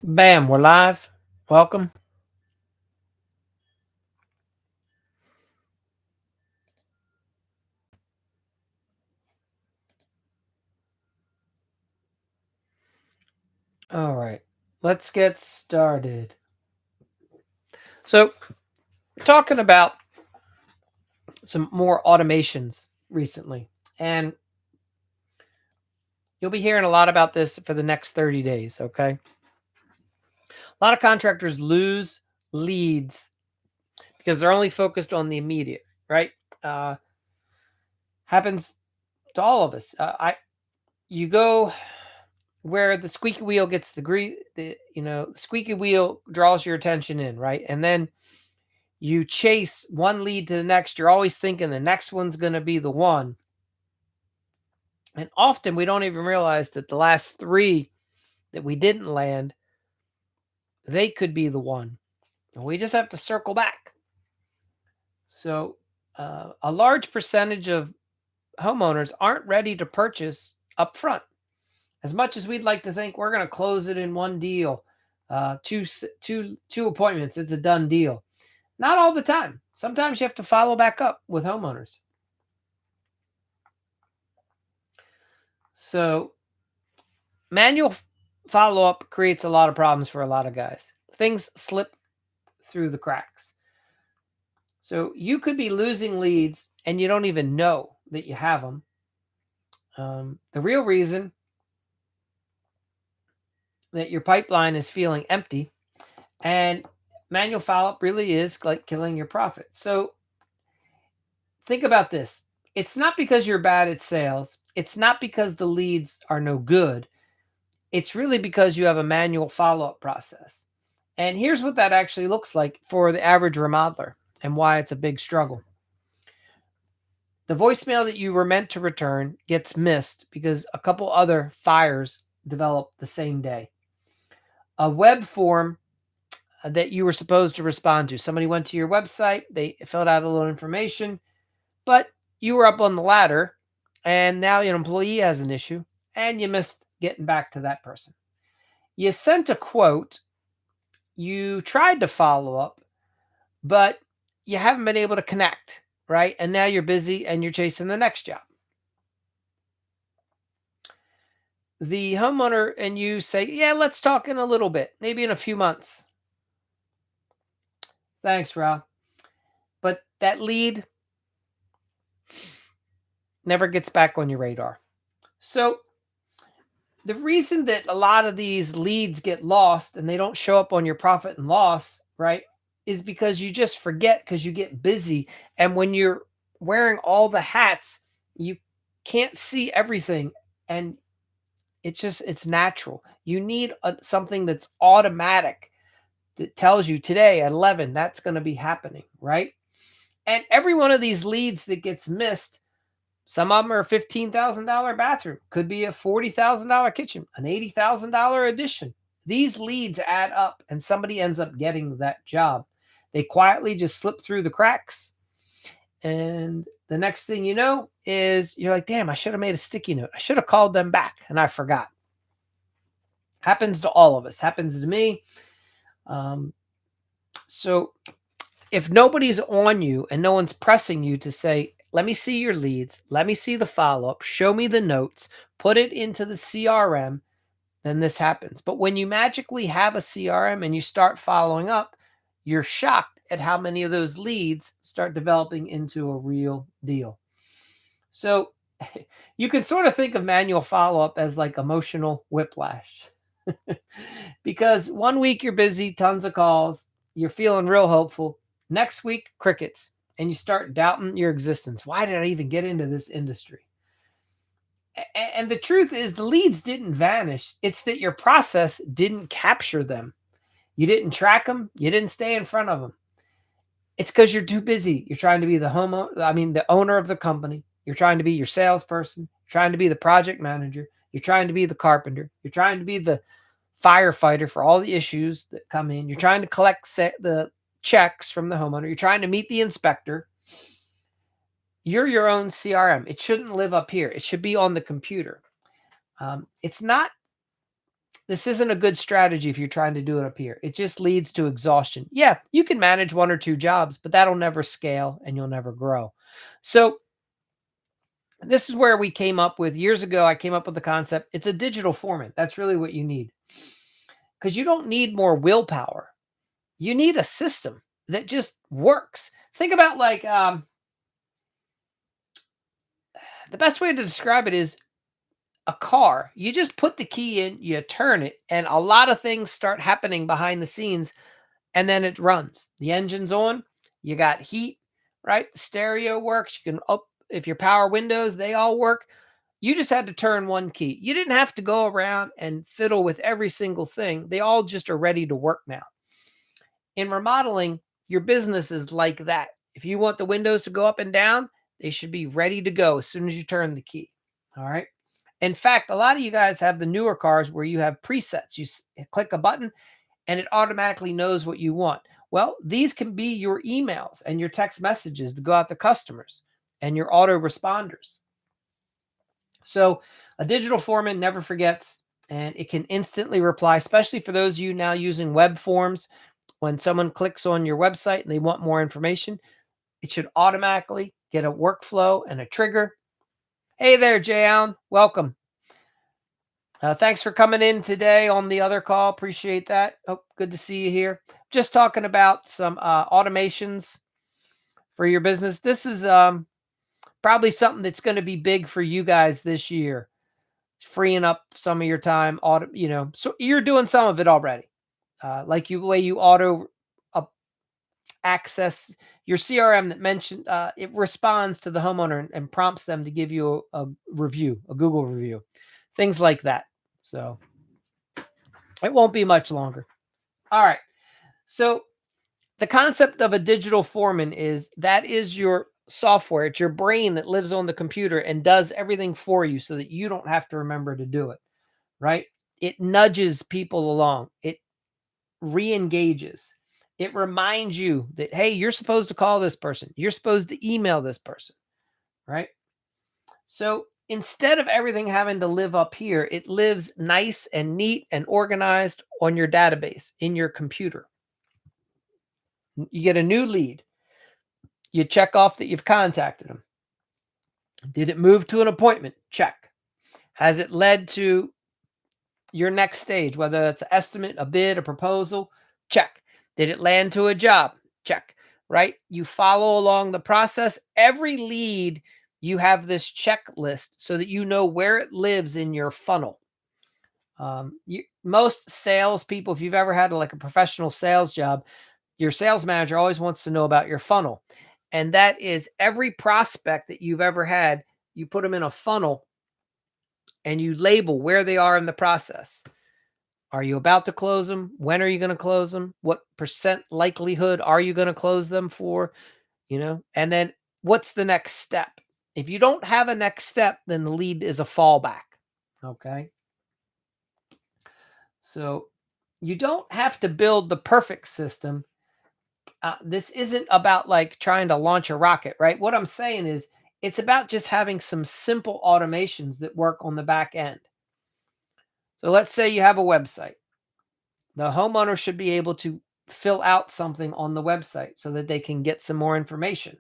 Bam, we're live. Welcome. All right, let's get started. So, we're talking about some more automations recently, and you'll be hearing a lot about this for the next 30 days. Okay. A lot of contractors lose leads because they're only focused on the immediate, right? Uh, happens to all of us. You go where the squeaky wheel gets the squeaky wheel draws your attention in, right? And then you chase one lead to the next. You're always thinking the next one's going to be the one. And often we don't even realize that the last three that we didn't land, they could be the one. And we just have to circle back. So, a large percentage of homeowners aren't ready to purchase up front. As much as we'd like to think we're going to close it in one deal, two appointments, it's a done deal. Not all the time. Sometimes you have to follow back up with homeowners. So, manual follow up creates a lot of problems for a lot of guys. Things slip through the cracks. So, you could be losing leads and you don't even know that you have them. The real reason that your pipeline is feeling empty and manual follow up really is like killing your profit. So, think about this. It's not because you're bad at sales. It's not because the leads are no good. It's really because you have a manual follow-up process. And here's what that actually looks like for the average remodeler and why it's a big struggle. The voicemail that you were meant to return gets missed because a couple other fires develop the same day. A web form that you were supposed to respond to. Somebody went to your website, they filled out a little information, but you were up on the ladder and now an employee has an issue and you missed getting back to that person. You sent a quote, you tried to follow up, but you haven't been able to connect, right? And now you're busy and you're chasing the next job. The homeowner and you say, yeah, let's talk in a little bit, maybe in a few months. Thanks, Rob. But that lead never gets back on your radar. So the reason that a lot of these leads get lost and they don't show up on your profit and loss, right, is because you just forget because you get busy. And when you're wearing all the hats, you can't see everything. And it's natural. You need something that's automatic that tells you today at 11, that's going to be happening, right? And every one of these leads that gets missed, some of them are a $15,000 bathroom, could be a $40,000 kitchen, an $80,000 addition. These leads add up and somebody ends up getting that job. They quietly just slip through the cracks. And the next thing you know is you're like, damn, I should have made a sticky note. I should have called them back and I forgot. Happens to all of us, happens to me. Um, so if nobody's on you and no one's pressing you to say, let me see your leads, let me see the follow up, show me the notes, put it into the CRM, then this happens. But when you magically have a CRM and you start following up, you're shocked at how many of those leads start developing into a real deal. So you can sort of think of manual follow up as like emotional whiplash. Because one week you're busy, tons of calls, you're feeling real hopeful. Next week, crickets, and you start doubting your existence. Why did I even get into this industry? And the truth is, the leads didn't vanish. It's that your process didn't capture them. You didn't track them. You didn't stay in front of them. It's because you're too busy. You're trying to be the owner of the company. You're trying to be your salesperson. You're trying to be the project manager. You're trying to be the carpenter. You're trying to be the firefighter for all the issues that come in. You're trying to collect the checks from the homeowner. You're trying to meet the inspector. You're your own CRM. It shouldn't live up here. It should be on the computer. It's not This isn't a good strategy if you're trying to do it up here. It just leads to exhaustion. Yeah, you can manage 1 or 2 jobs, but that'll never scale and you'll never grow. So this is where we came up with years ago. I came up with the concept. It's a digital foreman. That's really what you need, because you don't need more willpower. You need a system that just works. Think about like the best way to describe it is a car. You just put the key in, you turn it, and a lot of things start happening behind the scenes, and then it runs. The engine's on, you got heat, right? The stereo works. You can up if your power windows, they all work. You just had to turn one key. You didn't have to go around and fiddle with every single thing. They all just are ready to work now. In remodeling, your business is like that. If you want the windows to go up and down, they should be ready to go as soon as you turn the key. All right. In fact, a lot of you guys have the newer cars where you have presets. You click a button and it automatically knows what you want. Well, these can be your emails and your text messages to go out to customers and your autoresponders. So a digital foreman never forgets, and it can instantly reply, especially for those of you now using web forms. When someone clicks on your website and they want more information, it should automatically get a workflow and a trigger. Hey there, Jay Allen. Welcome. Thanks for coming in today on the other call. Appreciate that. Oh, good to see you here. Just talking about some automations for your business. This is probably something that's going to be big for you guys this year. Freeing up some of your time. So you're doing some of it already. Like the way you auto access your CRM that mentioned, it responds to the homeowner and prompts them to give you a review, a Google review, things like that. So it won't be much longer. All right. So the concept of a digital foreman is that is your software. It's your brain that lives on the computer and does everything for you so that you don't have to remember to do it, right? It nudges people along. It re-engages. It reminds you that, hey, you're supposed to call this person. You're supposed to email this person, right? So instead of everything having to live up here, it lives nice and neat and organized on your database in your computer. You get a new lead. You check off that you've contacted them. Did it move to an appointment? Check. Has it led to your next stage, whether it's an estimate, a bid, a proposal? Check. Did it land to a job? Check. Right? You follow along the process. Every lead, you have this checklist so that you know where it lives in your funnel. Most salespeople, if you've ever had like a professional sales job, your sales manager always wants to know about your funnel. And that is every prospect that you've ever had, you put them in a funnel and you label where they are in the process. Are you about to close them? When are you going to close them? What percent likelihood are you going to close them for? And then what's the next step? If you don't have a next step, then the lead is a fallback. Okay. So you don't have to build the perfect system. This isn't about like trying to launch a rocket, right? What I'm saying is it's about just having some simple automations that work on the back end. So let's say you have a website. The homeowner should be able to fill out something on the website so that they can get some more information.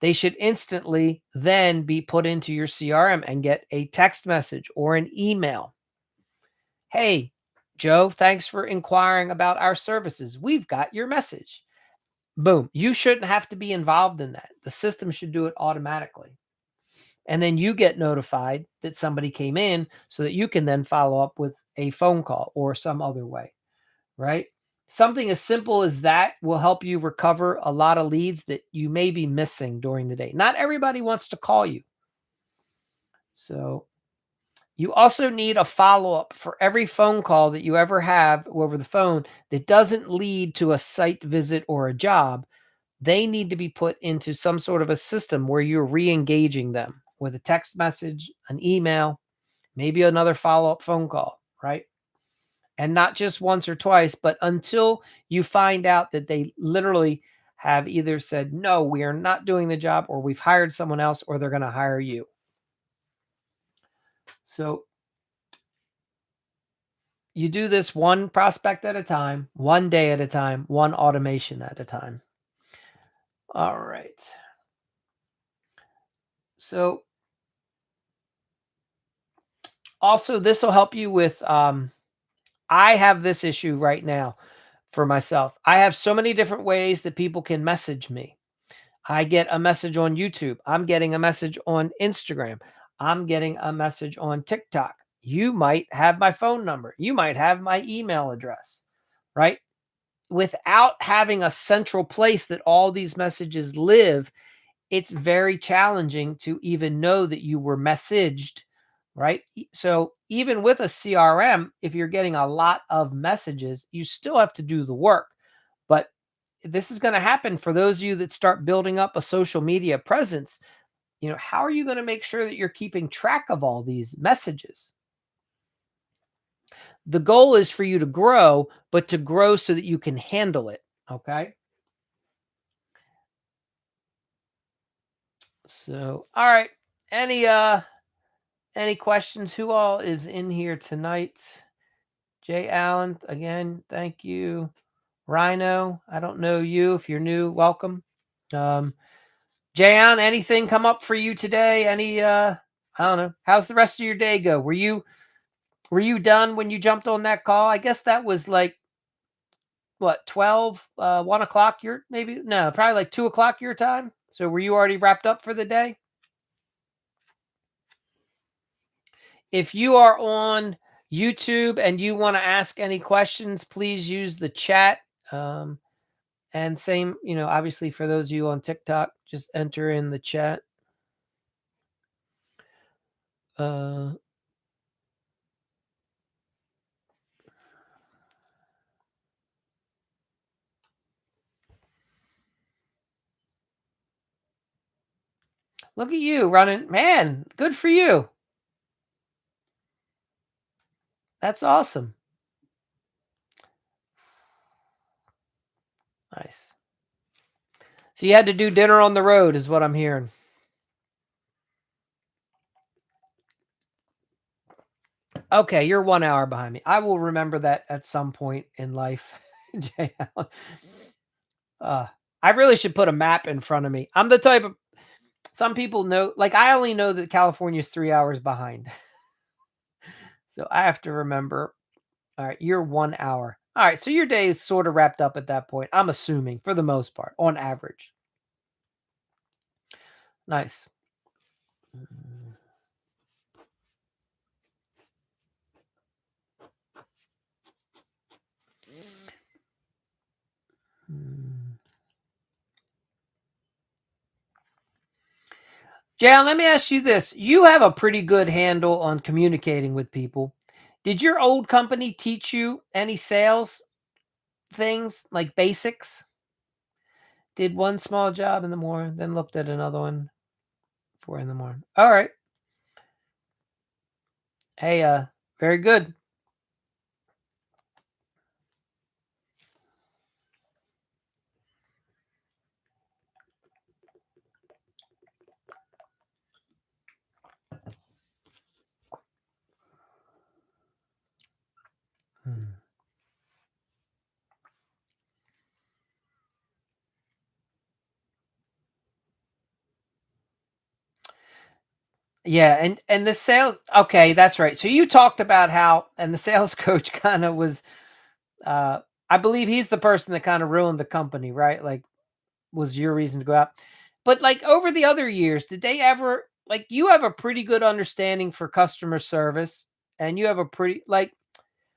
They should instantly then be put into your CRM and get a text message or an email. Hey, Joe, thanks for inquiring about our services. We've got your message. Boom. You shouldn't have to be involved in that. The system should do it automatically. And then you get notified that somebody came in so that you can then follow up with a phone call or some other way, right? Something as simple as that will help you recover a lot of leads that you may be missing during the day. Not everybody wants to call you. So you also need a follow-up for every phone call that you ever have over the phone that doesn't lead to a site visit or a job. They need to be put into some sort of a system where you're re-engaging them with a text message, an email, maybe another follow-up phone call, right? And not just once or twice, but until you find out that they literally have either said, no, we are not doing the job, or we've hired someone else, or they're going to hire you. So You do this one prospect at a time, one day at a time, one automation at a time. All right. So also this will help you with I have this issue right now for myself. I have so many different ways that people can message me. I get a message on YouTube. I'm getting a message on Instagram. I'm getting a message on TikTok. You might have my phone number. You might have my email address, right? Without having a central place that all these messages live, it's very challenging to even know that you were messaged, right? So even with a CRM, if you're getting a lot of messages, you still have to do the work. But this is going to happen for those of you that start building up a social media presence. How are you going to make sure that you're keeping track of all these messages? The goal is for you to grow, but to grow so that you can handle it. Okay. So, all right. Any questions? Who all is in here tonight? Jay Allen, again, thank you. Rhino, I don't know you. If you're new, welcome. Um, Jay Allen, anything come up for you today? I don't know. How's the rest of your day go? Were you done when you jumped on that call? I guess that was like what, 12, 1 o'clock your maybe no, probably like 2 o'clock your time. So were you already wrapped up for the day? If you are on YouTube and you want to ask any questions, please use the chat. Um, and same, obviously for those of you on TikTok, just enter in the chat. Uh, Look at you running, man. Good for you. That's awesome. Nice. So you had to do dinner on the road, is what I'm hearing. Okay, you're 1 hour behind me. I will remember that at some point in life. Jay Allen. Uh, I really should put a map in front of me. I'm the type of some people know, like I only know that California is 3 hours behind. So I have to remember. All right, you're 1 hour. All right, so your day is sort of wrapped up at that point. I'm assuming for the most part, on average. Nice. Mm. Jan, let me ask you this. You have a pretty good handle on communicating with people. Did your old company teach you any sales things like basics? Did one small job in the morning, then looked at another one 4 in the morning. All right. Hey, very good. Hmm. Yeah, and the sales, okay, that's right. So you talked about how, and the sales coach kind of was, uh I believe he's the person that kind of ruined the company, right? Like, was your reason to go out. But like over the other years, did they ever, like, you have a pretty good understanding for customer service, and you have a pretty, like,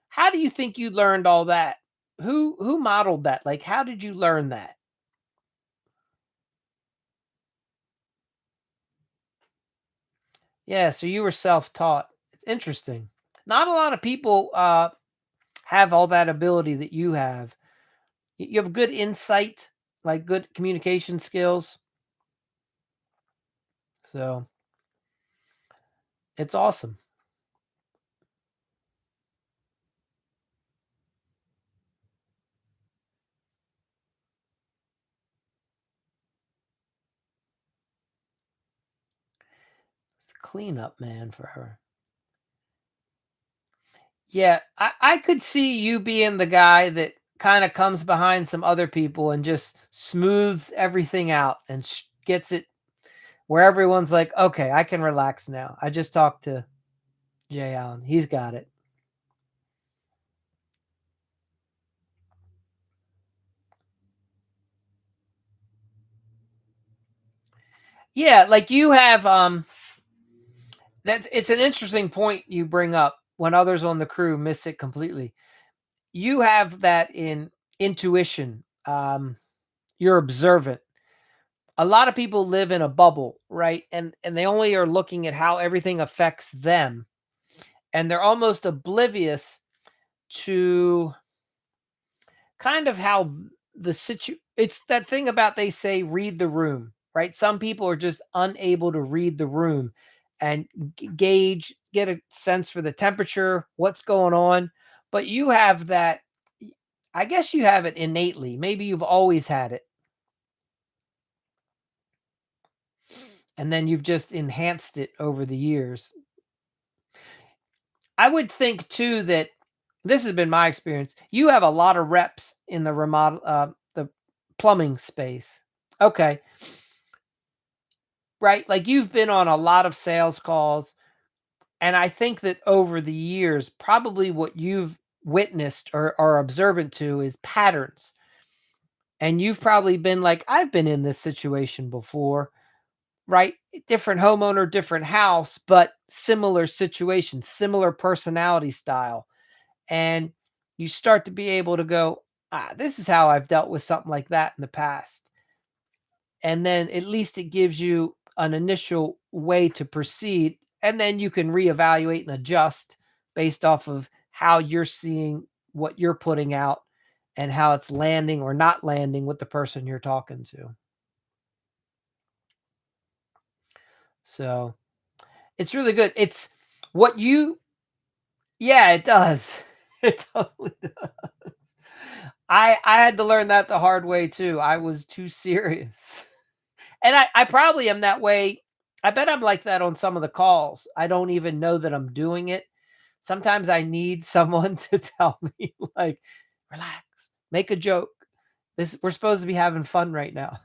how do you think you learned all that? Who modeled that? Like, how did you learn that? Yeah, so you were self-taught. It's interesting. Not a lot of people have all that ability that you have. You have good insight, like good communication skills. So it's awesome. It's the cleanup man forever. Yeah, I could see you being the guy that kind of comes behind some other people and just smooths everything out and gets it where everyone's like, okay, I can relax now. I just talked to Jay Allen. He's got it. Yeah, like you have that's it's an interesting point you bring up when others on the crew miss it completely. You have that in intuition. You're observant. A lot of people live in a bubble, right? And they only are looking at how everything affects them. And they're almost oblivious to kind of how it's that thing about they say read the room, right? Some people are just unable to read the room and gauge, get a sense for the temperature, what's going on. But you have that, I guess you have it innately. Maybe you've always had it. And then you've just enhanced it over the years. I would think too that this has been my experience. You have a lot of reps in the the plumbing space. Okay, right? Like you've been on a lot of sales calls, and I think that over the years, probably what you've witnessed or are observant to is patterns. And you've probably been like, I've been in this situation before, right? Different homeowner, different house, but similar situation, similar personality style. And you start to be able to go, this is how I've dealt with something like that in the past. And then at least it gives you an initial way to proceed. And then you can reevaluate and adjust based off of how you're seeing what you're putting out and how it's landing or not landing with the person you're talking to. So it's really good. It's what you, yeah, it does. It totally does. I had to learn that the hard way too. I was too serious. And I probably am that way. I bet I'm like that on some of the calls. I don't even know that I'm doing it. Sometimes I need someone to tell me like, "Relax, make a joke. This we're supposed to be having fun right now."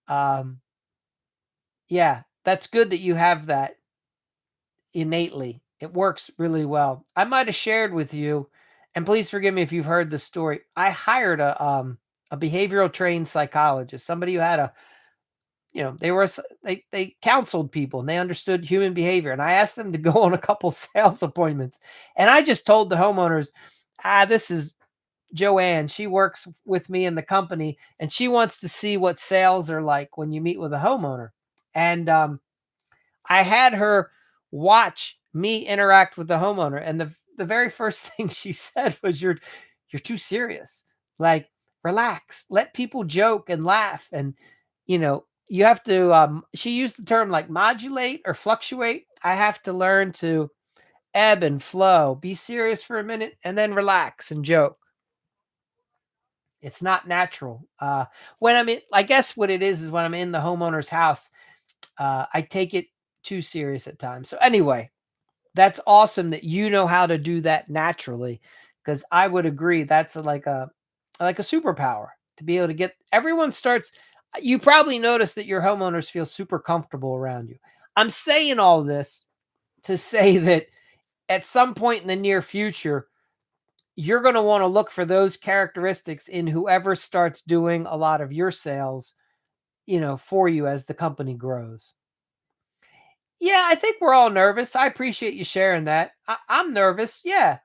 Um, yeah, that's good that you have that innately. It works really well. I might have shared with you, and please forgive me if you've heard the story. I hired a behavioral trained psychologist, somebody who had a they were they counseled people and they understood human behavior. And I asked them to go on a couple sales appointments, and I just told the homeowners, this is Joanne. She works with me in the company, and she wants to see what sales are like when you meet with a homeowner. And I had her watch me interact with the homeowner, and the very first thing she said was, "You're too serious. Like, relax. Let people joke and laugh, and you have to." She used the term like modulate or fluctuate. I have to learn to ebb and flow, be serious for a minute, and then relax and joke. It's not natural. When I'm in, I guess what it is when I'm in the homeowner's house, I take it too serious at times. So anyway, that's awesome that you know how to do that naturally, because I would agree that's like a superpower to be able to get everyone starts. You probably notice that your homeowners feel super comfortable around you. I'm saying all this to say that at some point in the near future, you're going to want to look for those characteristics in whoever starts doing a lot of your sales, for you as the company grows. Yeah, I think we're all nervous. I appreciate you sharing that. I'm nervous. Yeah.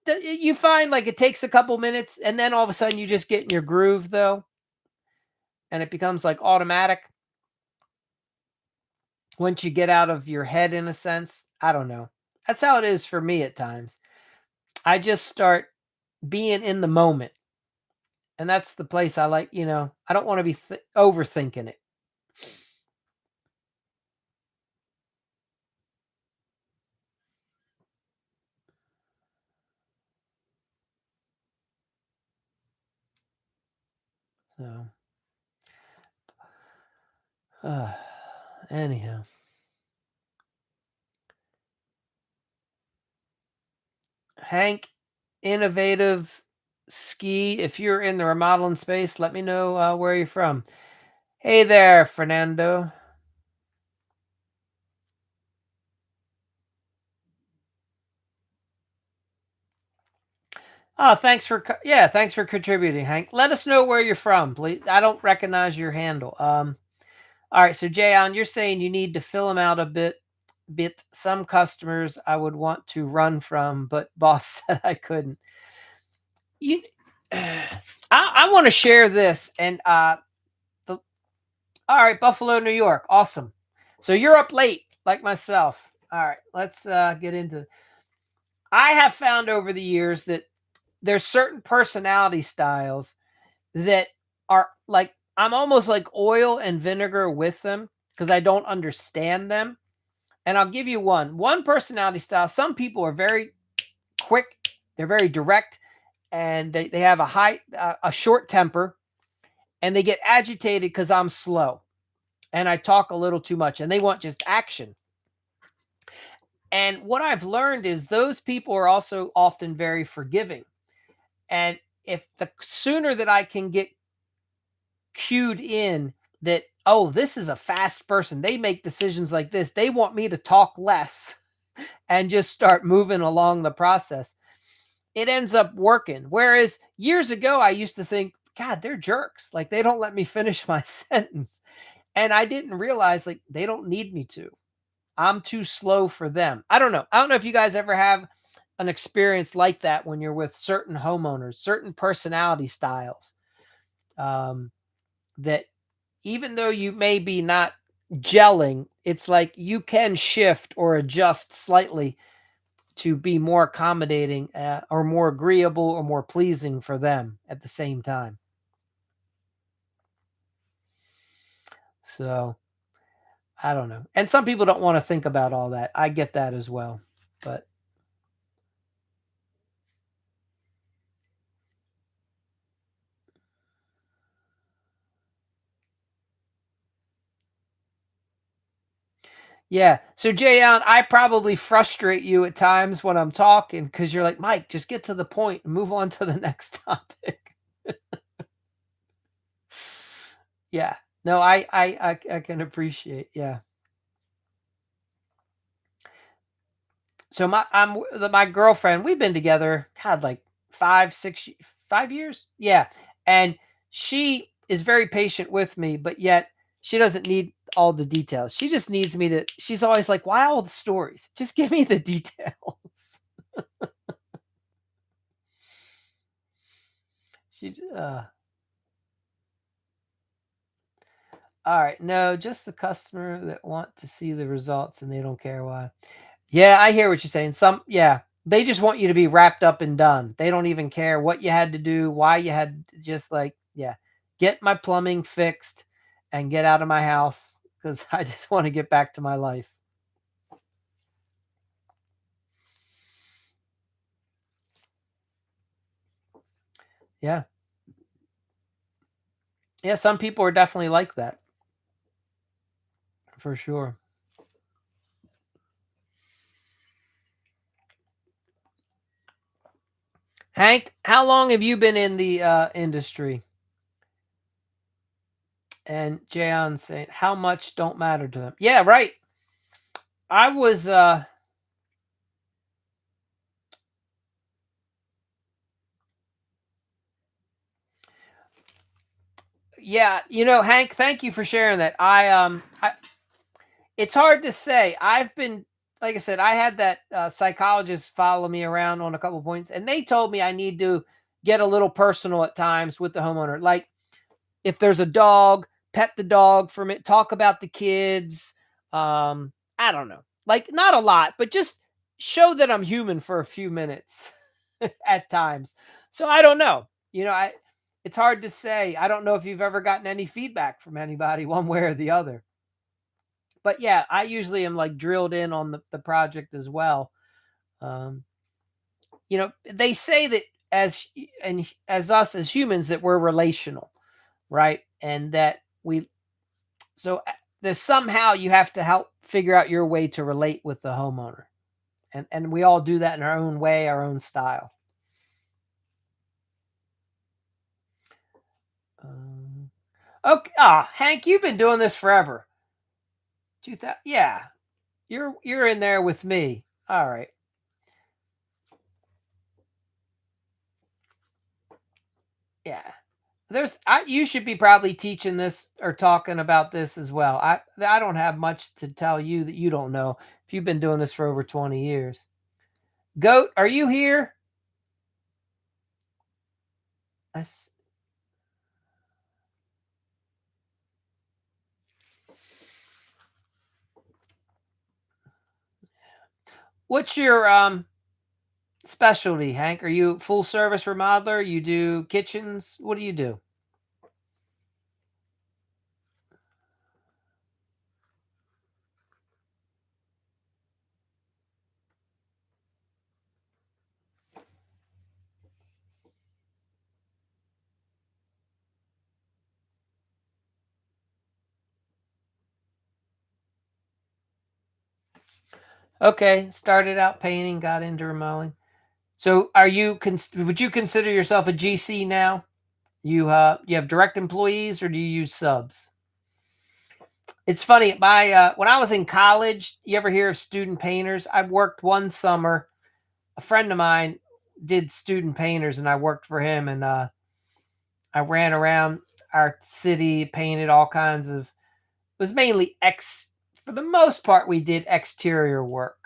You find like it takes a couple minutes and then all of a sudden you just get in your groove though, and it becomes like automatic once you get out of your head in a sense. I don't know. That's how it is for me at times. I just start being in the moment, and that's the place I like, I don't want to be overthinking it. So, anyhow, Hank, innovative ski. If you're in the remodeling space, let me know where you're from. Hey there, Fernando. Oh, thanks for contributing, Hank. Let us know where you're from, please. I don't recognize your handle. All right, so Jayon, you're saying you need to fill them out a bit. Some customers I would want to run from, but boss said I couldn't. You, I want to share this, and the all right, Buffalo, New York, awesome. So you're up late, like myself. All right, let's get into. I have found over the years that there's certain personality styles that are like I'm almost like oil and vinegar with them because I don't understand them. And I'll give you one personality style. Some people are very quick, they're very direct, and they have a short temper, and they get agitated because I'm slow and I talk a little too much, and they want just action. And what I've learned is those people are also often very forgiving. And if the sooner that I can get cued in that, oh, this is a fast person, they make decisions like this, they want me to talk less and just start moving along the process, it ends up working. Whereas years ago, I used to think, God, they're jerks. Like they don't let me finish my sentence. And I didn't realize like they don't need me to. I'm too slow for them. I don't know. I don't know if you guys ever have an experience like that when you're with certain homeowners, certain personality styles, that even though you may be not gelling, it's like you can shift or adjust slightly to be more accommodating or more agreeable or more pleasing for them at the same time. So I don't know. And some people don't want to think about all that. I get that as well. But yeah. So Jayon, I probably frustrate you at times when I'm talking because you're like, Mike, just get to the point and move on to the next topic. Yeah. No, I can appreciate. Yeah. So my girlfriend, we've been together, God, like 5 years. Yeah. And she is very patient with me, but yet she doesn't need all the details. She just needs me to, she's always like, why all the stories? Just give me the details. All right. No, just the customer that want to see the results and they don't care why. Yeah, I hear what you're saying. Yeah, they just want you to be wrapped up and done. They don't even care what you had to do, why you had, just like, yeah, get my plumbing fixed and get out of my house because I just want to get back to my life. Yeah. Yeah, some people are definitely like that for sure. Hank, how long have you been in the industry? And Jayon saying, how much don't matter to them? Yeah, right. I was yeah, Hank, thank you for sharing that. It's hard to say. I've been, like I said, I had that psychologist follow me around on a couple points, and they told me I need to get a little personal at times with the homeowner. Like if there's a dog, pet the dog for me, talk about the kids. I don't know, like not a lot, but just show that I'm human for a few minutes at times. So I don't know. It's hard to say. I don't know if you've ever gotten any feedback from anybody one way or the other. But yeah, I usually am like drilled in on the project as well. Um, they say that as us as humans that we're relational, right? And that so there's somehow you have to help figure out your way to relate with the homeowner. And we all do that in our own way, our own style. Um, okay. Ah, Hank, you've been doing this forever. 2000. Yeah, you're in there with me. All right. Yeah. You should be probably teaching this or talking about this as well. I don't have much to tell you that you don't know if you've been doing this for over 20 years. Goat, are you here? I s- What's your specialty, Hank? Are you full service remodeler? You do kitchens? What do you do? Okay, started out painting, got into remodeling. So, would you consider yourself a GC now? You have direct employees or do you use subs? It's funny, my when I was in college, you ever hear of student painters? I worked one summer. A friend of mine did student painters, and I worked for him. And I ran around our city, painted all kinds of. It was mainly For the most part, we did exterior work.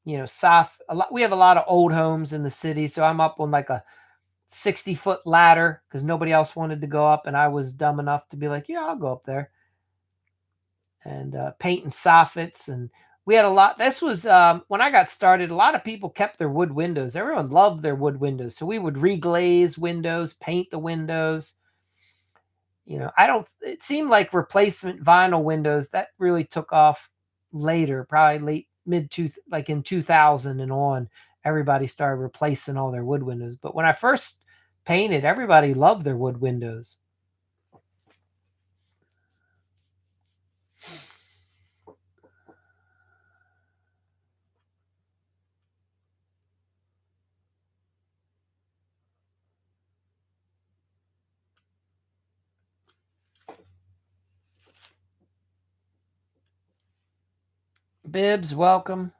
You know, soft. A lot. We have a lot of old homes in the city, so I'm up on like a 60-foot ladder because nobody else wanted to go up, and I was dumb enough to be like, "Yeah, I'll go up there." And painting soffits. And we had a lot. This was when I got started. A lot of people kept their wood windows. Everyone loved their wood windows, so we would reglaze windows, paint the windows. You know, I don't. It seemed like replacement vinyl windows that really took off later, probably late mid two, like in 2000 and on. Everybody started replacing all their wood windows. But when I first painted, everybody loved their wood windows. Bibbs, welcome.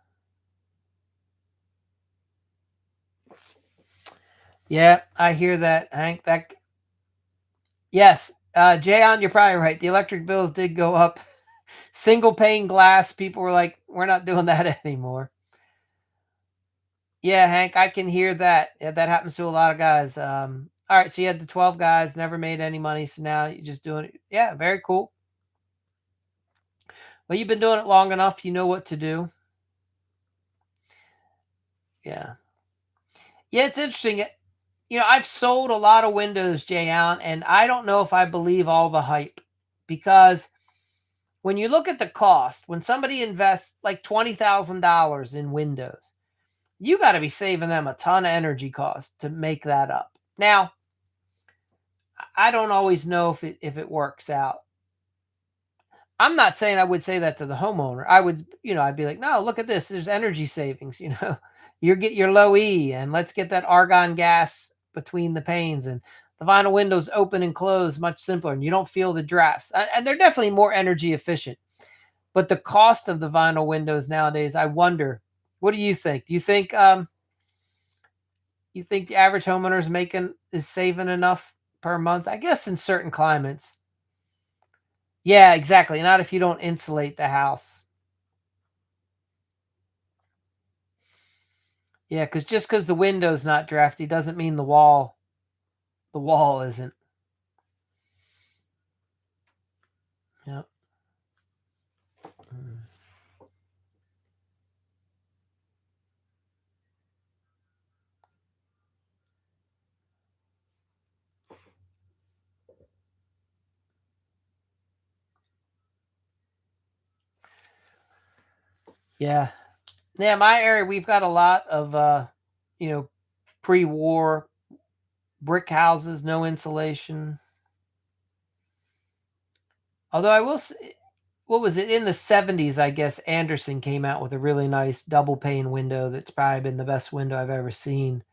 Yeah, I hear that, Hank. That Yes, Jayon, you're probably right. The electric bills did go up. Single pane glass, people were like, "We're not doing that anymore." Yeah, Hank, I can hear that. Yeah, that happens to a lot of guys. All right, so you had the 12 guys, never made any money, so now you're just doing it. Yeah, very cool. Well, you've been doing it long enough, you know what to do. Yeah. Yeah, it's interesting. You know, I've sold a lot of windows, Jayon, and I don't know if I believe all the hype because when you look at the cost, when somebody invests like $20,000 in windows, you got to be saving them a ton of energy costs to make that up. Now, I don't always know if it works out. I'm not saying I would say that to the homeowner. I would, I'd be like, no, look at this. There's energy savings. You get your low E, and let's get that argon gas between the panes, and the vinyl windows open and close much simpler, and you don't feel the drafts. And they're definitely more energy efficient. But the cost of the vinyl windows nowadays, I wonder. What do you think? Do you think the average homeowner is saving enough per month? I guess in certain climates. Yeah, exactly. Not if you don't insulate the house. Yeah, because just because the window's not drafty doesn't mean the wall isn't. Yeah. Mm. Yeah. Yeah, my area, we've got a lot of you know, pre-war brick houses, no insulation. Although I will say, what was it, in the 70s, I guess Anderson came out with a really nice double pane window that's probably been the best window I've ever seen.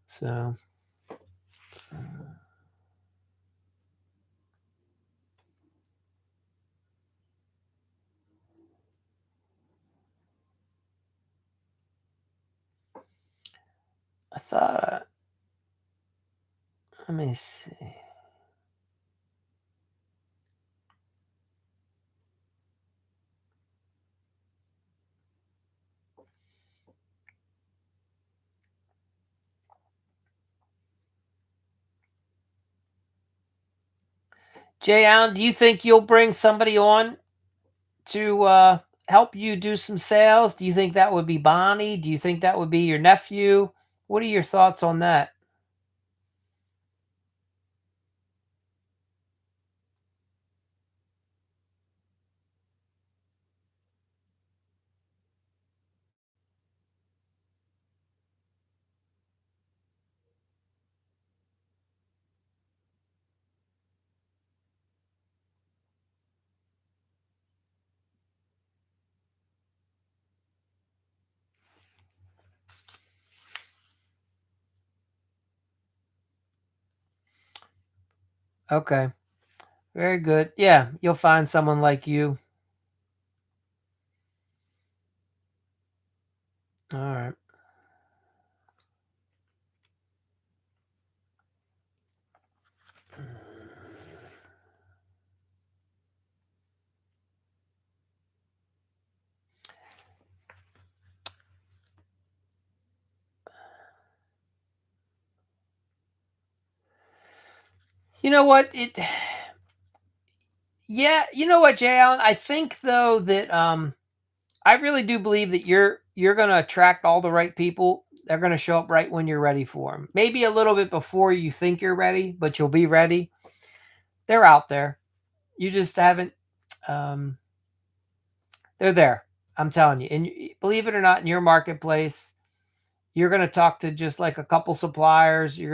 So, I thought, let me see. Jay Allen, do you think you'll bring somebody on to help you do some sales? Do you think that would be Bonnie? Do you think that would be your nephew? What are your thoughts on that? Okay, very good. Yeah, you'll find someone like you. All right. You know what? Yeah, you know what, Jay Allen? I think though that I really do believe that you're going to attract all the right people. They're going to show up right when you're ready for them. Maybe a little bit before you think you're ready, but you'll be ready. They're out there. You just haven't. Um, they're there. I'm telling you. And believe it or not, in your marketplace, you're going to talk to just like a couple suppliers. You're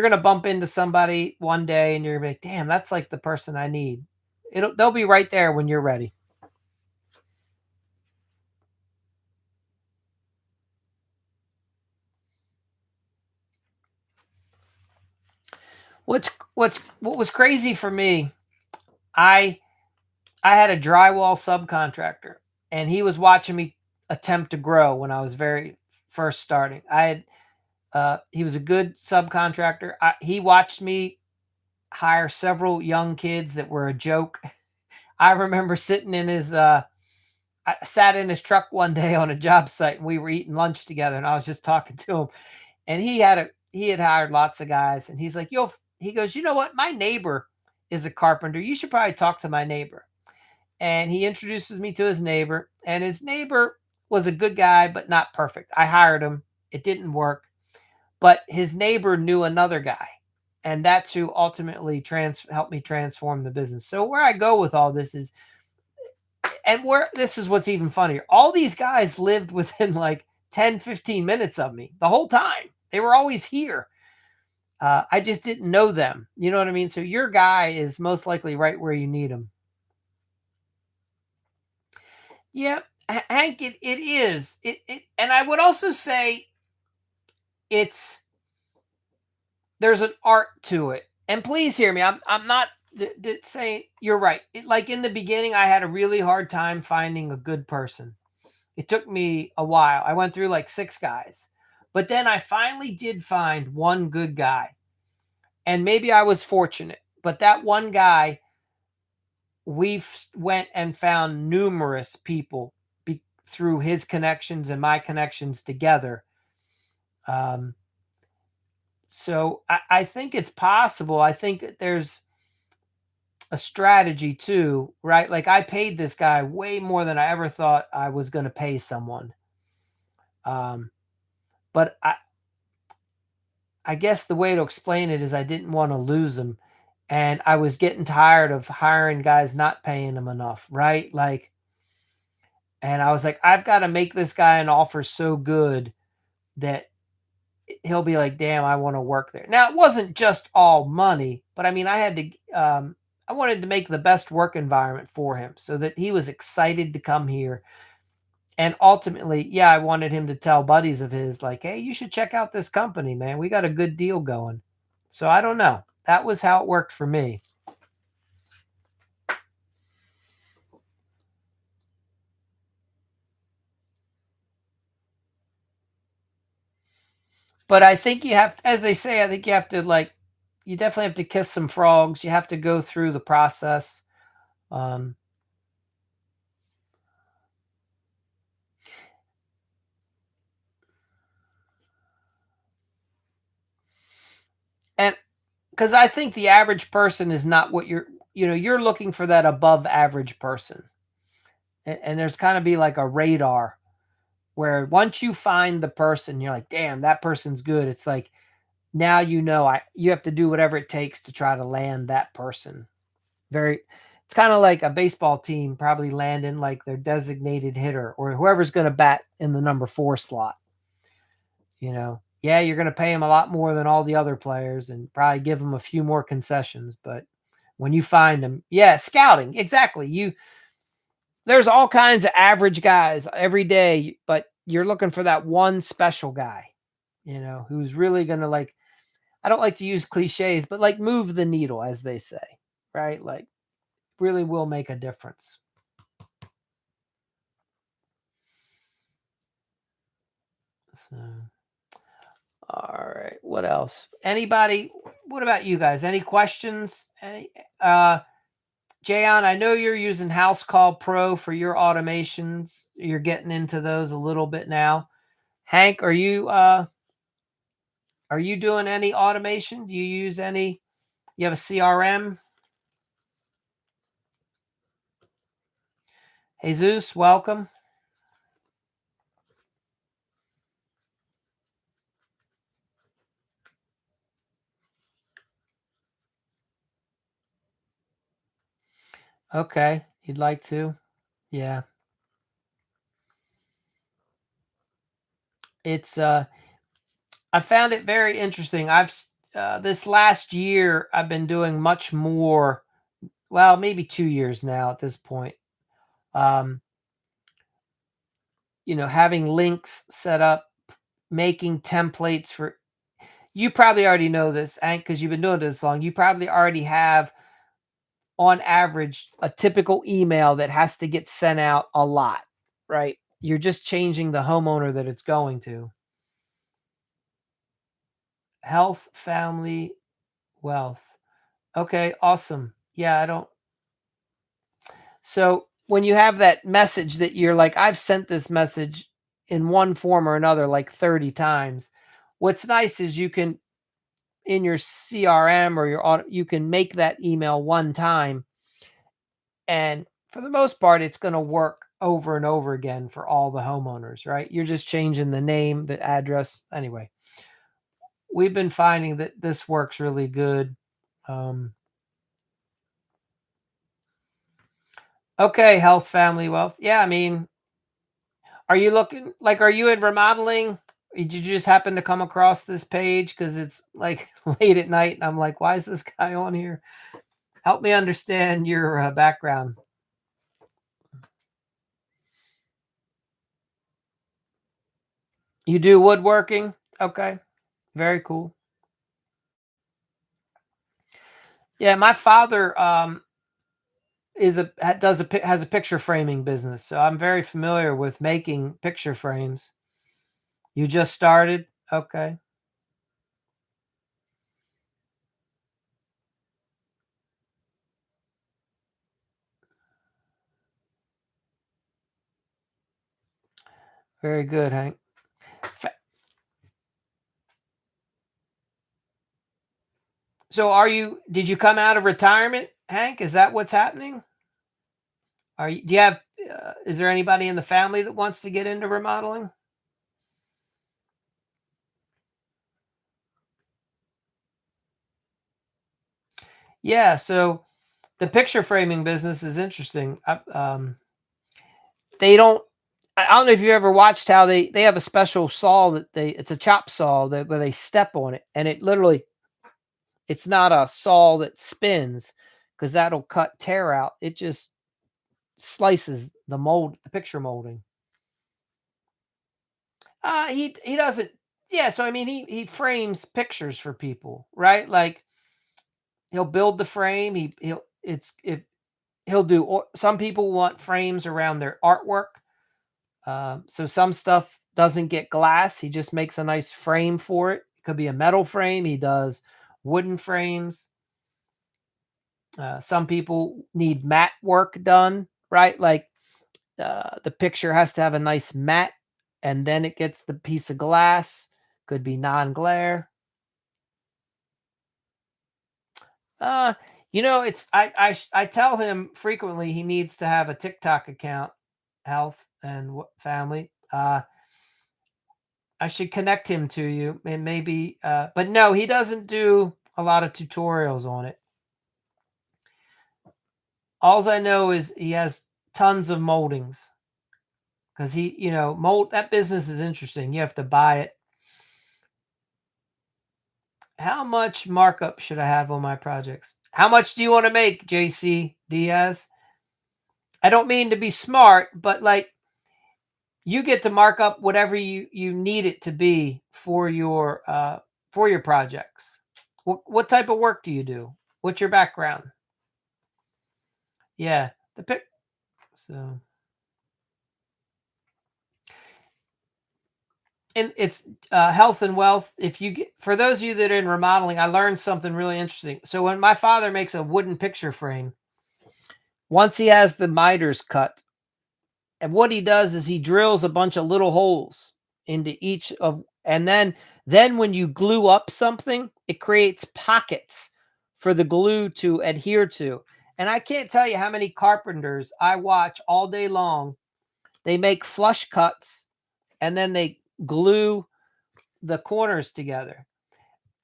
gonna bump into somebody one day, and you're gonna be like, "Damn, that's like the person I need." They'll be right there when you're ready. What was crazy for me, I I had a drywall subcontractor, and he was watching me attempt to grow when I was very first starting. He was a good subcontractor. He watched me hire several young kids that were a joke. I remember sitting in his I sat in his truck one day on a job site, and we were eating lunch together, and I was just talking to him, and he had hired lots of guys, and he's like, he goes, "You know what? My neighbor is a carpenter. You should probably talk to my neighbor." And he introduces me to his neighbor, and his neighbor was a good guy, but not perfect. I hired him. It didn't work, but his neighbor knew another guy, and that's who ultimately helped me transform the business. So where I go with all this is, and where this is what's even funnier, all these guys lived within like 10, 15 minutes of me the whole time. They were always here. I just didn't know them. You know what I mean? So your guy is most likely right where you need him. Yeah, Hank, it is. And I would also say it's there's an art to it. And please hear me. I'm not saying you're right. Like in the beginning, I had a really hard time finding a good person. It took me a while. I went through like 6 guys, but then I finally did find one good guy. And maybe I was fortunate, but that one guy, went and found numerous people through his connections and my connections together. Um, so I think it's possible. I think there's a strategy too, right? Like I paid this guy way more than I ever thought I was going to pay someone. Um, but I guess the way to explain it is I didn't want to lose him. And I was getting tired of hiring guys not paying them enough, right? Like, and I was like, I've got to make this guy an offer so good that he'll be like, damn, I want to work there. Now, it wasn't just all money, but I mean, I wanted to make the best work environment for him so that he was excited to come here. And ultimately, yeah, I wanted him to tell buddies of his, like, hey, you should check out this company, man. We got a good deal going. So I don't know. That was how it worked for me. But I think you have, as they say, I think you have to like, you definitely have to kiss some frogs. You have to go through the process. Um, and because I think the average person is not what you're looking for that above average person. And there's kind of be like a radar where once you find the person, you're like, damn, that person's good. It's like, now you have to do whatever it takes to try to land that person. Very It's kind of like a baseball team probably landing like their designated hitter or whoever's going to bat in the number 4 slot. Yeah, you're going to pay him a lot more than all the other players and probably give him a few more concessions, but when you find them, yeah, scouting, exactly. There's all kinds of average guys every day, but you're looking for that one special guy, who's really going to like, I don't like to use cliches, but like move the needle, as they say, right? Like really will make a difference. So, all right. What else? Anybody? What about you guys? Any questions? Jayon, I know you're using House Call Pro for your automations. You're getting into those a little bit now. Hank, are you doing any automation? Do you use any? You have a CRM? Jesus, welcome. Okay, you'd like to? Yeah. It's I found it very interesting. This last year I've been doing much more, well, maybe 2 years now at this point. Um, having links set up, making templates for, you probably already know this, and because you've been doing this long, you probably already have on average a typical email that has to get sent out a lot, right? You're just changing the homeowner that it's going to. Health, family, wealth. Okay, awesome. Yeah, I don't. So when you have that message that you're like, I've sent this message in one form or another like 30 times. What's nice is you can, in your CRM or you can make that email one time. And for the most part, it's going to work over and over again for all the homeowners, right? You're just changing the name, the address. Anyway, we've been finding that this works really good. Um, okay, health, family, wealth. Yeah, I mean, are you in remodeling? Did you just happen to come across this page because it's like late at night and I'm like, why is this guy on here? Help me understand your background. You do woodworking? Okay, very cool. Yeah, my father has a picture framing business, so I'm very familiar with making picture frames. You just started? Okay, very good, Hank. Fa- So did you come out of retirement, Hank? Is that what's happening? Do you have, is there anybody in the family that wants to get into remodeling? Yeah, so the picture framing business is interesting. They don't, I don't know if you ever watched how they have a special saw it's a chop saw where they step on it and it literally, it's not a saw that spins because that'll cut tear out. It just slices the picture molding. He doesn't. Yeah, so I mean, he frames pictures for people, right? Like he'll build the frame. He'll it's if he'll do. Some people want frames around their artwork. So some stuff doesn't get glass. He just makes a nice frame for it. It could be a metal frame. He does wooden frames. Some people need matte work done, right? Like the picture has to have a nice matte, and then it gets the piece of glass. Could be non-glare. Uh, it's I tell him frequently he needs to have a TikTok account, health and family. I should connect him to you and maybe, but no, he doesn't do a lot of tutorials on it. Alls I know is he has tons of moldings because mold that business is interesting. You have to buy it. How much markup should I have on my projects? How much do you want to make, JC Diaz? I don't mean to be smart, but like you get to mark up whatever you need it to be for your projects. What type of work do you do? What's your background? Yeah, the pic. So, and it's health and wealth. If you get for those of you that are in remodeling, I learned something really interesting. So when my father makes a wooden picture frame, once he has the miters cut, and what he does is he drills a bunch of little holes into each of, and then when you glue up something, it creates pockets for the glue to adhere to. And I can't tell you how many carpenters I watch all day long. They make flush cuts and then they glue the corners together.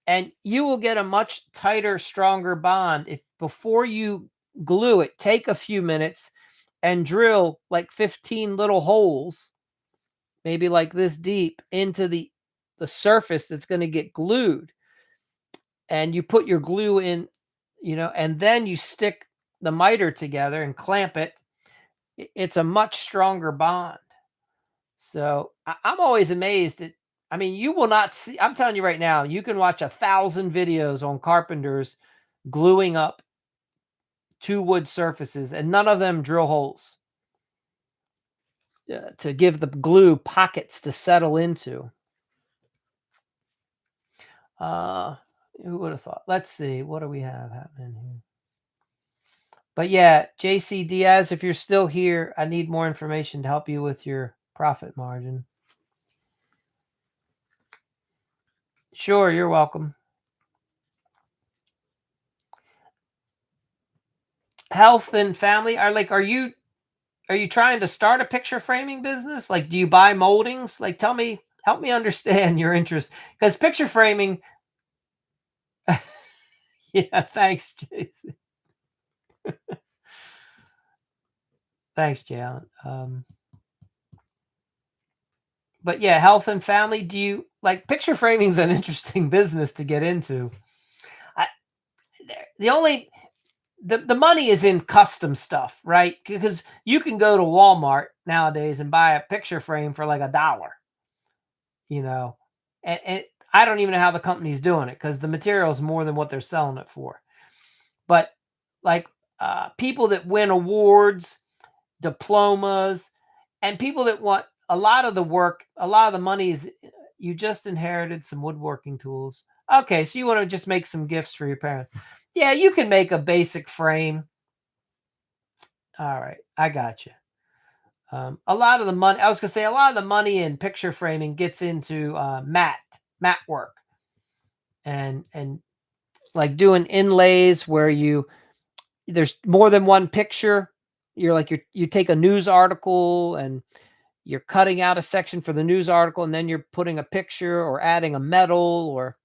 And you will get a much tighter, stronger bond if before you glue it, take a few minutes and drill like 15 little holes, maybe like this deep, into the surface that's going to get glued. And you put your glue in, and then you stick the miter together and clamp it. It's a much stronger bond. So I'm always amazed at, I mean, you will not see, I'm telling you right now, you can watch 1,000 videos on carpenters gluing up two wood surfaces and none of them drill holes to give the glue pockets to settle into. Uh, who would have thought? Let's see. What do we have happening here? But yeah, JC Diaz, if you're still here, I need more information to help you with your profit margin. Sure, you're welcome. Health and family are you trying to start a picture framing business? Like, do you buy moldings? Like, help me understand your interest because picture framing. Yeah, thanks, Jason. Thanks, Jalen. But yeah, health and family. Do you like picture framing is an interesting business to get into. I, the only the money is in custom stuff, right? Because you can go to Walmart nowadays and buy a picture frame for like $1, you know, and I don't even know how the company's doing it because the material is more than what they're selling it for. But like people that win awards, diplomas, and people that want a lot of the work, a lot of the money is you just inherited some woodworking tools. Okay, so you want to just make some gifts for your parents. Yeah, you can make a basic frame. All right, I got you. A lot of the money, I was gonna say, a lot of the money in picture framing gets into matte work, and like doing inlays where there's more than one picture. You take a news article and you're cutting out a section for the news article, and then you're putting a picture or adding a metal, or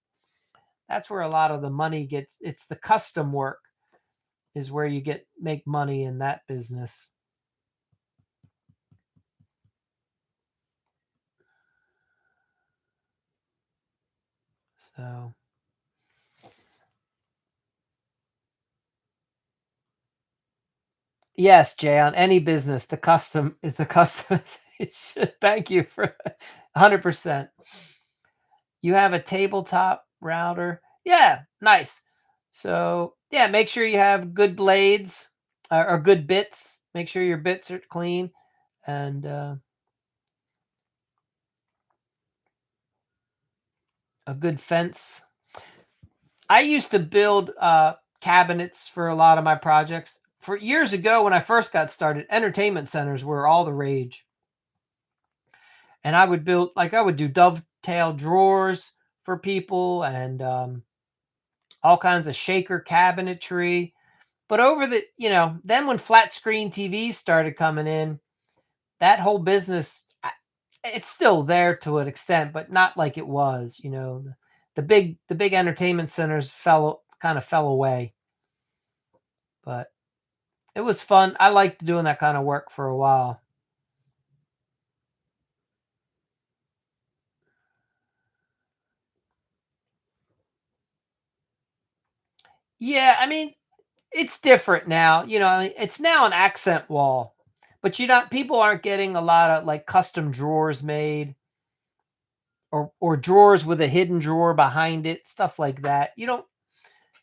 that's where a lot of the money gets. It's the custom work is where you make money in that business. So Yes, Jay, on any business, the custom is the customization. Thank you for 100%. You have a tabletop router? Yeah, nice. So, yeah, make sure you have good blades or good bits. Make sure your bits are clean and a good fence. I used to build cabinets for a lot of my projects. For years ago, when I first got started, entertainment centers were all the rage. And I would build, like, I would do dovetail drawers for people and all kinds of shaker cabinetry. But over then when flat screen TVs started coming in, that whole business, it's still there to an extent, but not like it was. The big entertainment centers fell away. But it was fun. I liked doing that kind of work for a while. Yeah, I mean, it's different now. It's now an accent wall, but people aren't getting a lot of like custom drawers made or drawers with a hidden drawer behind it, stuff like that.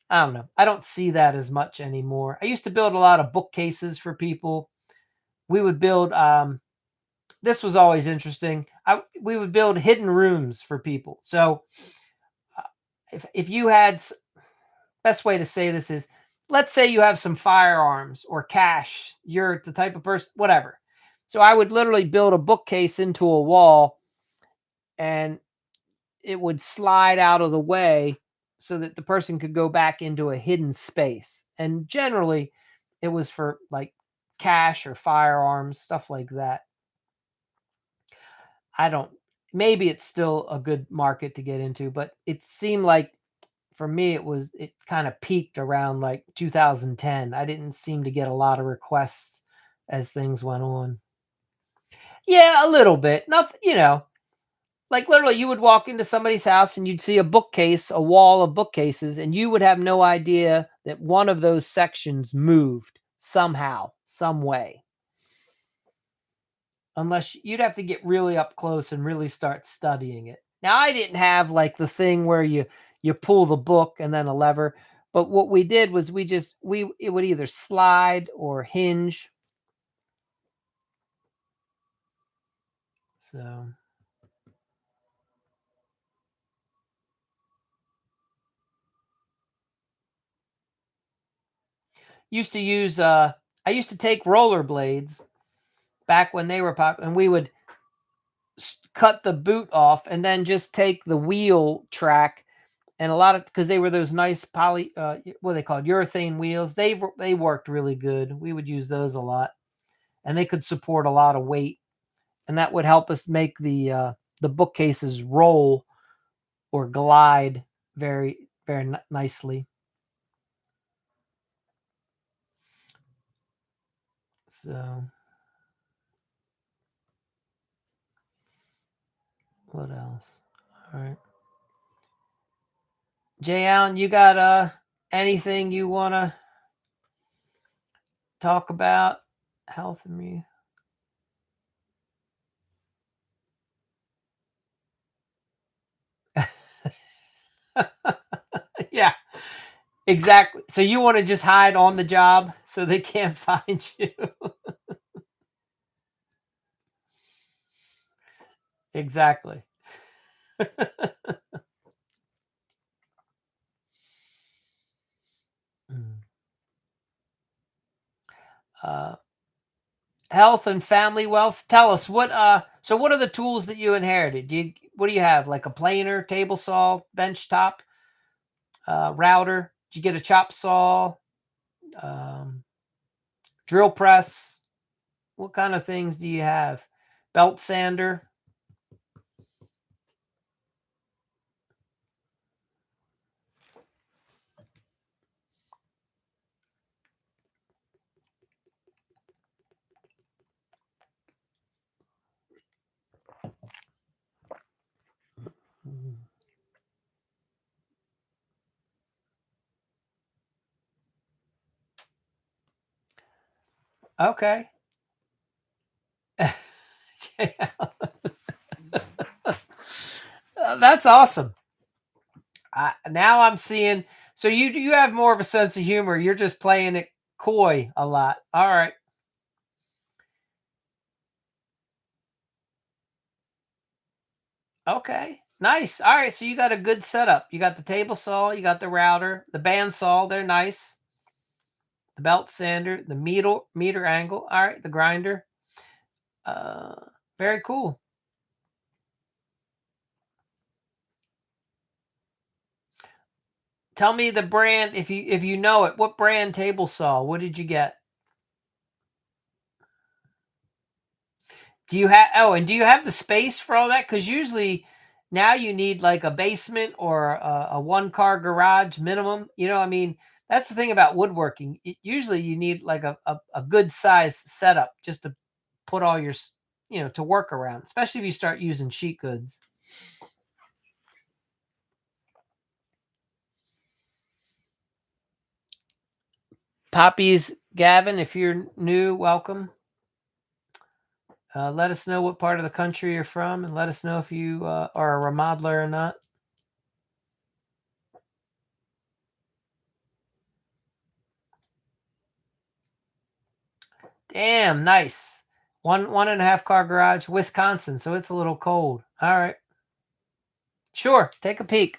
I don't know. I don't see that as much anymore. I used to build a lot of bookcases for people. We would build this was always interesting. We would build hidden rooms for people. So uh, if you had best way to say this is, let's say you have some firearms or cash. You're the type of person, whatever. So I would literally build a bookcase into a wall and it would slide out of the way so that the person could go back into a hidden space. And generally, it was for like cash or firearms, stuff like that. I don't, maybe it's still a good market to get into, but it seemed like for me, it kind of peaked around like 2010. I didn't seem to get a lot of requests as things went on. Yeah, a little bit. Nothing, like literally you would walk into somebody's house and you'd see a wall of bookcases, and you would have no idea that one of those sections moved somehow, some way. Unless you'd have to get really up close and really start studying it. Now, I didn't have like the thing where you pull the book and then a lever, but what we did was we it would either slide or hinge. So, used to use I used to take rollerblades back when they were pop, and we would cut the boot off and then just take the wheel track, and a lot of because they were those nice what are they called, urethane wheels. They worked really good. We would use those a lot, and they could support a lot of weight, and that would help us make the bookcases roll or glide very very nicely. So, what else? All right, Jay Allen, you got anything you want to talk about? Health and me. Yeah, exactly. So you want to just hide on the job so they can't find you. Exactly. Mm. uh, Health and family wealth. Tell us what are the tools that you inherited? What do you have? Like a planer, table saw, bench top, router? Did you get a chop saw, um, drill press? What kind of things do you have? Belt sander? Mm. Okay. That's awesome. Now I'm seeing. So you have more of a sense of humor. You're just playing it coy a lot. All right. Okay. Nice. All right. So you got a good setup. You got the table saw. You got the router, the band saw. They're nice. The belt sander, the meter angle. All right. The grinder. Uh, very cool. Tell me the brand if you know it. What brand table saw? What did you get? Do you have and do you have the space for all that? Because usually now you need like a basement or a one car garage minimum. I mean, that's the thing about woodworking. Usually you need like a good size setup just to put all your to work around, especially if you start using sheet goods. Poppies, Gavin, if you're new, welcome. Let us know what part of the country you're from, and let us know if you are a remodeler or not. Damn, nice. One and a half car garage, Wisconsin, so it's a little cold. All right. Sure, take a peek.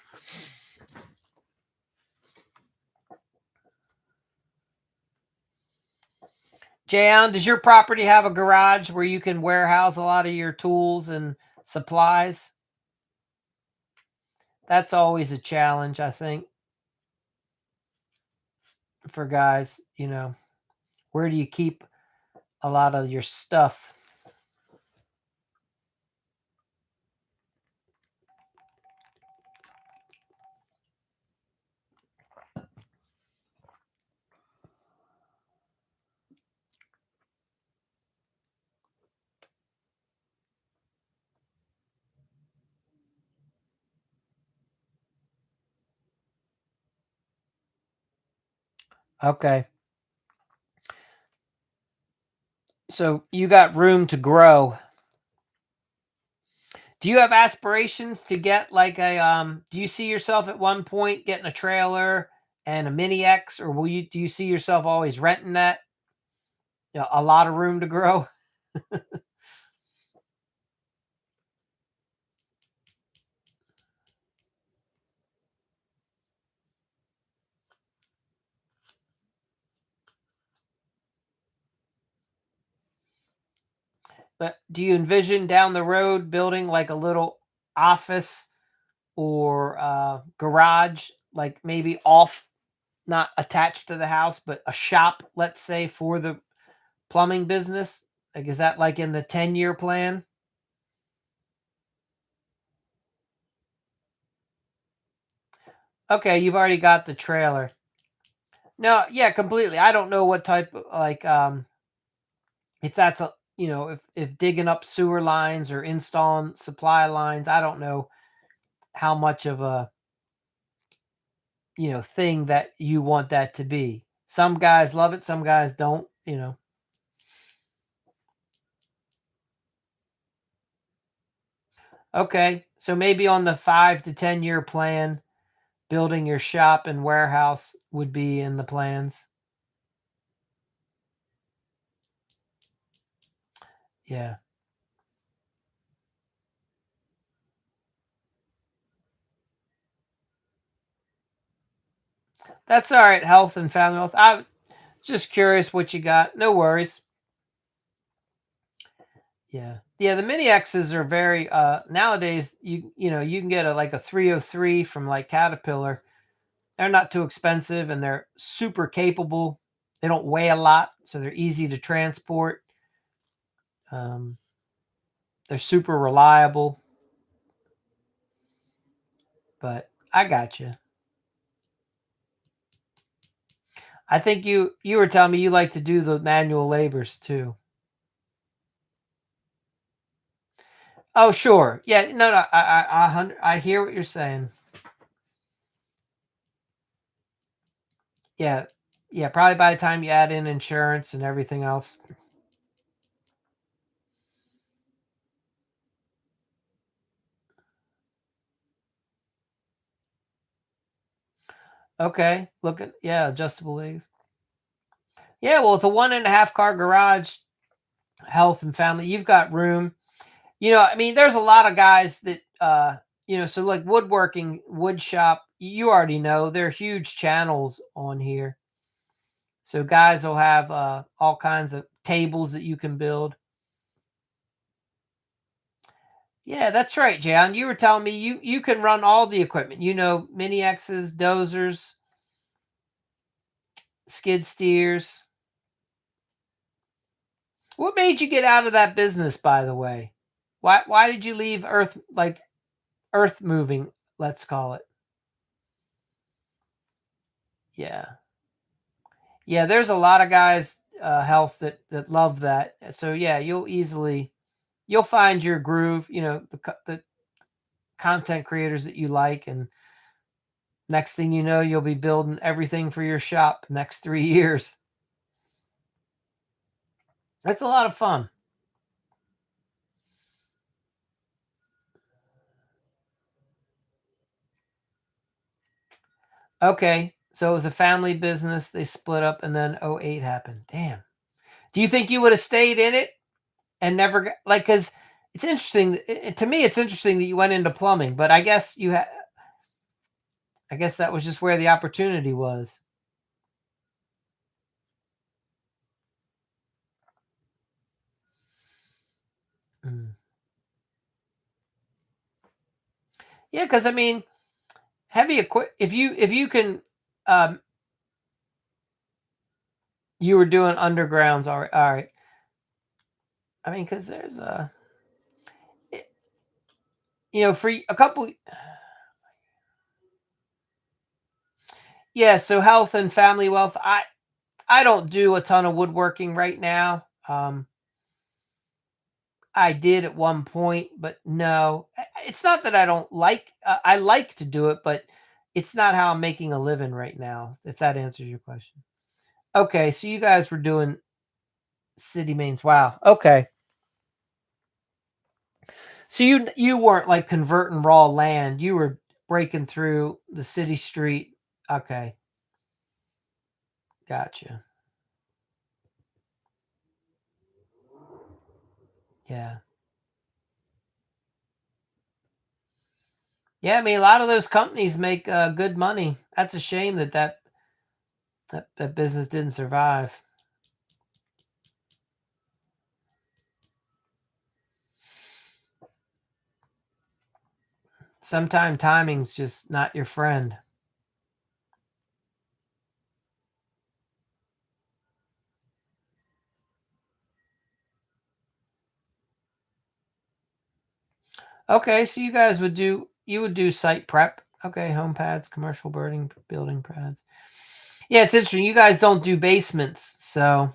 Jan, does your property have a garage where you can warehouse a lot of your tools and supplies? That's always a challenge, I think, for guys. Where do you keep a lot of your stuff? Okay. So you got room to grow. Do you have aspirations to get like do you see yourself at one point getting a trailer and a mini X, or do you see yourself always renting that? A lot of room to grow. But do you envision down the road building like a little office or garage, like maybe off, not attached to the house, but a shop, let's say, for the plumbing business? Like, is that like in the 10-year plan? Okay, you've already got the trailer. No, yeah, completely. I don't know what type of like if that's if digging up sewer lines or installing supply lines. I don't know how much of a thing that you want that to be. Some guys love it, some guys don't. Okay, so maybe on the 5 to 10 year plan, building your shop and warehouse would be in the plans. Yeah, that's all right. Health and family health. I just curious what you got. No worries. Yeah. Yeah, the mini X's are very nowadays you can get like a 303 from like Caterpillar. They're not too expensive and they're super capable. They don't weigh a lot, so they're easy to transport. Um, they're super reliable, but I got you. I think you were telling me you like to do the manual labors too. Oh, sure. Yeah, no, no, I hear what you're saying. Yeah, Yeah, probably by the time you add in insurance and everything else. Okay, look at yeah, adjustable legs. Yeah, well, with a 1.5 car garage, health and family, you've got room. I mean, there's a lot of guys that so like woodworking, wood shop, you already know, they're huge channels on here. So guys will have all kinds of tables that you can build. Yeah, that's right, Jan. You were telling me you can run all the equipment. Mini X's, dozers, skid steers. What made you get out of that business, by the way? Why did you leave earth moving, let's call it? Yeah. Yeah, there's a lot of guys health that love that. So yeah, you'll find your groove, the content creators that you like, and next thing you know, you'll be building everything for your shop next 3 years. That's a lot of fun. Okay. So it was a family business. They split up and then '08 happened. Damn. Do you think you would have stayed in it and never got like cuz it's interesting to me it's interesting that you went into plumbing, but I guess that was just where the opportunity was. Mm. Yeah, cuz I mean, heavy equip if you can you were doing undergrounds all right. All right. I mean, cuz there's eh, for a couple. Yeah, so health and family wealth. I don't do a ton of woodworking right now. I did at one point, but no, it's not that I don't like. I like to do it, but it's not how I'm making a living right now. If that answers your question. Okay, so you guys were doing city mains. Wow. Okay, so you weren't like converting raw land. You were breaking through the city street. Okay, gotcha. Yeah. Yeah, I mean, a lot of those companies make good money. That's a shame that business didn't survive. Sometimes timing's just not your friend. Okay, so you would do site prep. Okay, home pads, commercial building pads. Yeah, it's interesting. You guys don't do basements, so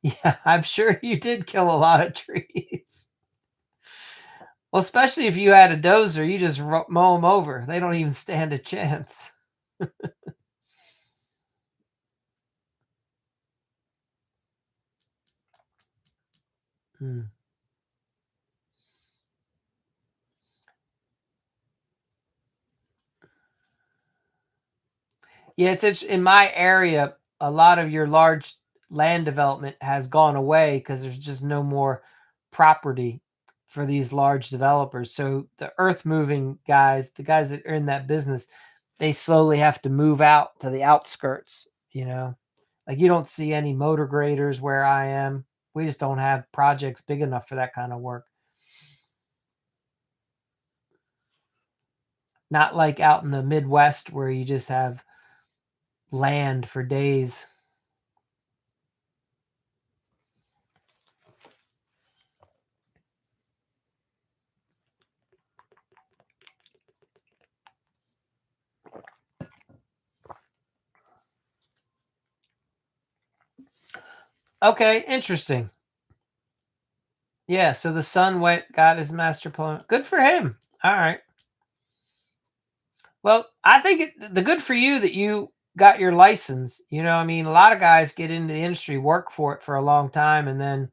yeah, I'm sure you did kill a lot of trees. Well, especially if you had a dozer, you just mow them over. They don't even stand a chance. Hmm. Yeah, it's in my area, a lot of your large land development has gone away because there's just no more property for these large developers. So the earth moving guys, the guys that are in that business, they slowly have to move out to the outskirts. Like you don't see any motor graders where I am. We just don't have projects big enough for that kind of work. Not like out in the Midwest where you just have land for days. Okay, interesting. Yeah, so the son went, got his master plan. Good for him. All right. Well, I think the good for you that you got your license. You know, I mean, a lot of guys get into the industry, work for it for a long time, and then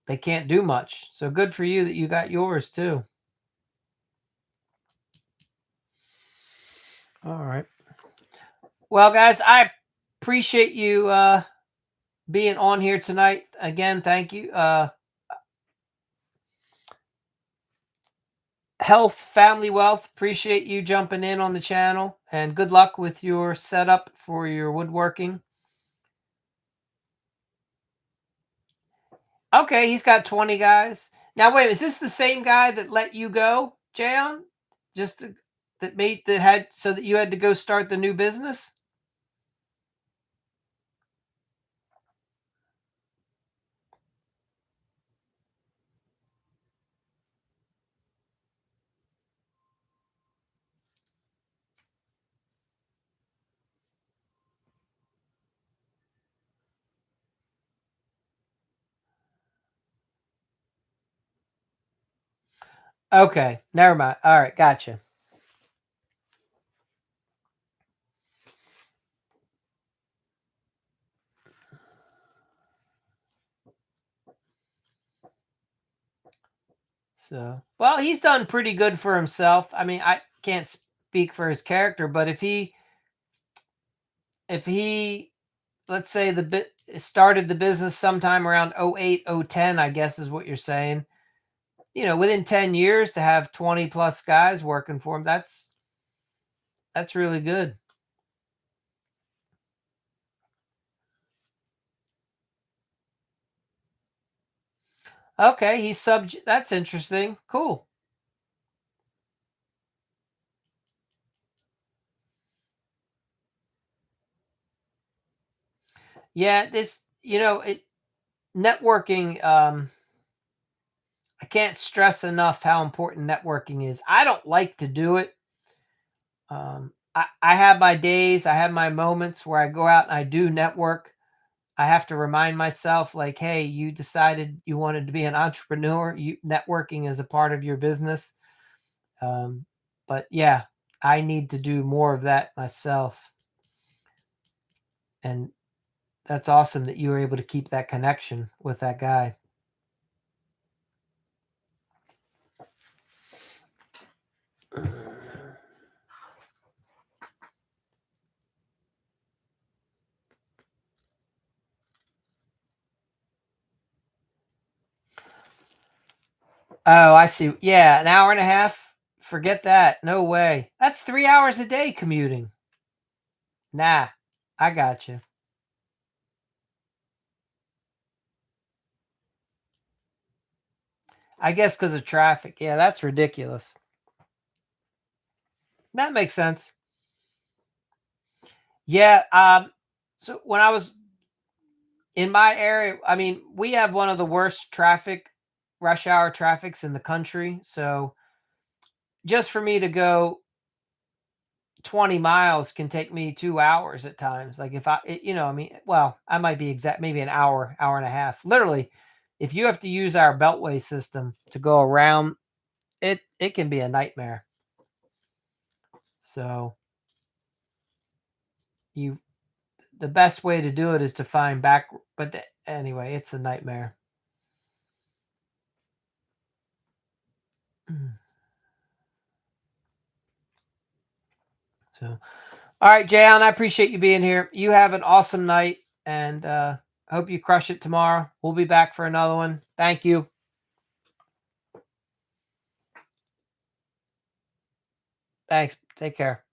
they can't do much. So good for you that you got yours too. All right. Well, guys, I appreciate you being on here tonight. Again, thank you. Health, family, wealth. Appreciate you jumping in on the channel, and good luck with your setup for your woodworking. Okay, he's got 20 guys. Now, wait, is this the same guy that let you go, Jayon? Just to, that made that had so that you had to go start the new business? Okay, never mind. All right, gotcha. So, well, he's done pretty good for himself. I mean, I can't speak for his character, but if he let's say the bit started the business sometime around 08, 010, I guess is what you're saying. You know, within 10 years to have 20 plus guys working for him, that's really good. Okay, he's that's interesting. Cool. Yeah, this, it networking, I can't stress enough how important networking is. I don't like to do it. I have my days, I have my moments where I go out and I do network. I have to remind myself, like, hey, you decided you wanted to be an entrepreneur. Networking is a part of your business. Um, but yeah, I need to do more of that myself. And that's awesome that you were able to keep that connection with that guy. Oh, I see. Yeah, an hour and a half. Forget that. No way. That's 3 hours a day commuting. Nah, I got you. I guess because of traffic. Yeah, that's ridiculous. That makes sense. Yeah. So when I was in my area, I mean, we have one of the worst rush hour traffics in the country. So just for me to go 20 miles can take me 2 hours at times. Like if I mean, well, I might be exact, maybe an hour, hour and a half. Literally, if you have to use our beltway system to go around, it can be a nightmare. So you the best way to do it is to find back, but anyway, it's a nightmare. Mm. So, all right, Jayon, I appreciate you being here. You have an awesome night, and hope you crush it tomorrow. We'll be back for another one. Thank you. Thanks. Take care.